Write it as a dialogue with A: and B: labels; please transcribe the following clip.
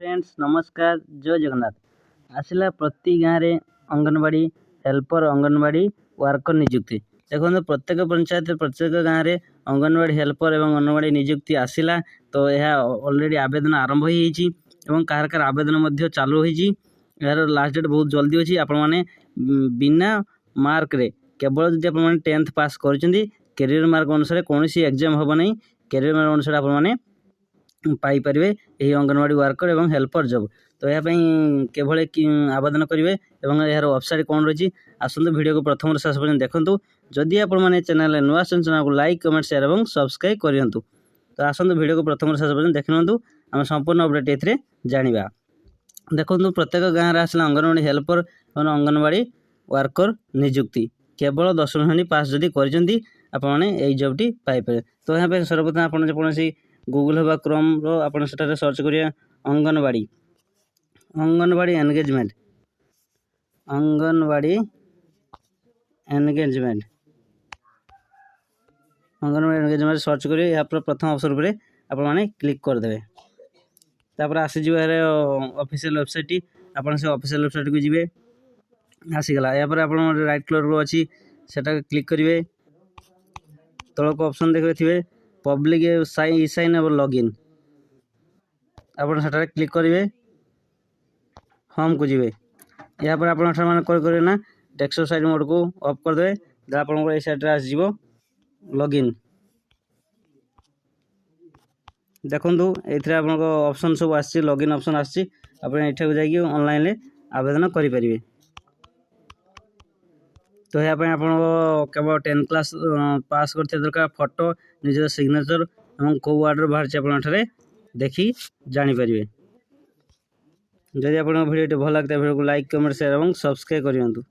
A: Friends नमस्कार जय जगन्नाथ आसला प्रति गाँव में अंगनवाड़ी हेल्पर अंगनवाड़ी वर्कर नियुक्ति देखो प्रत्येक पंचायत प्रत्येक गाँव में अंगनवाड़ी हेल्पर एवं अंगनवाड़ी नियुक्ति आसला तो यह ऑलरेडी आवेदन आरंभ हो कार कार आवेदन चालू हो यार लास्ट डेट बहुत जल्दी अच्छी आपण मैंने बिना मार्क रे केवल जब आप 10th पास कर कैरियर मार्क अनुसार कौन एग्जाम हम ना कैरियर मार्क अनुसार आप पाइपर यही अंगनवाड़ी वर्कर एवं हेल्पर जब तो यहाँ केवल आवेदन करेंगे यार वेबसाइट कौन रही आसतु वीडियो को प्रथम शेष पर्यटन देखूँ जदि आपने चैनल नुआ चैनल को लाइक कमेंट शेयर और सब्सक्राइब करूँ तो आसतु वीडियो को प्रथम शेष पर्यटन देख नियंतु आम संपूर्ण अपडेट ये जाना देखो प्रत्येक गाँव में आसला अंगनवाड़ी हेल्पर और अंगनवाड़ी वर्कर नियुक्ति केवल 10 श्रेणी पास जदि कर जॉबटी पाइपर तो यहाँ पे सर्वप्रथम आपड़ कौन गूगल होगा क्रोम रो आप सर्च करिए anganwadi anganwadi engagement anganwadi engagement anganwadi engagement search करिए यहाँ पर प्रथम ऑप्शन पर आपने क्लिक करदे तापर आसीज ऑफिशियल वेबसाइट आप ऑफिशियल वेबसाइट को जी आसीगला यापर आप राइट कलर को अच्छी सेटा क्लिक करेंगे तलक ऑप्शन देखिए थे पब्लिक ई साइन और लॉगिन आप क्लिक करेंगे होम को जी यहाँ पर आप करें ना डेस्कटॉप साइड मोड को ऑफ करदे आप साइड आसज लॉगिन देखूँ ये आप ऑप्शन सब आसी लॉगिन ऑप्शन आसी जाकि ऑनलाइन आवेदन करेंगे तो यहाँ केवल 10 क्लास पास करते दरकार फोटो निजर सिग्नेचर और कौ वार्ड बाहर आप देखी जानीपर जदि आप वीडियो भल लगता है वीडियो को लाइक कमेंट शेयर और सब्सक्राइब करूँ।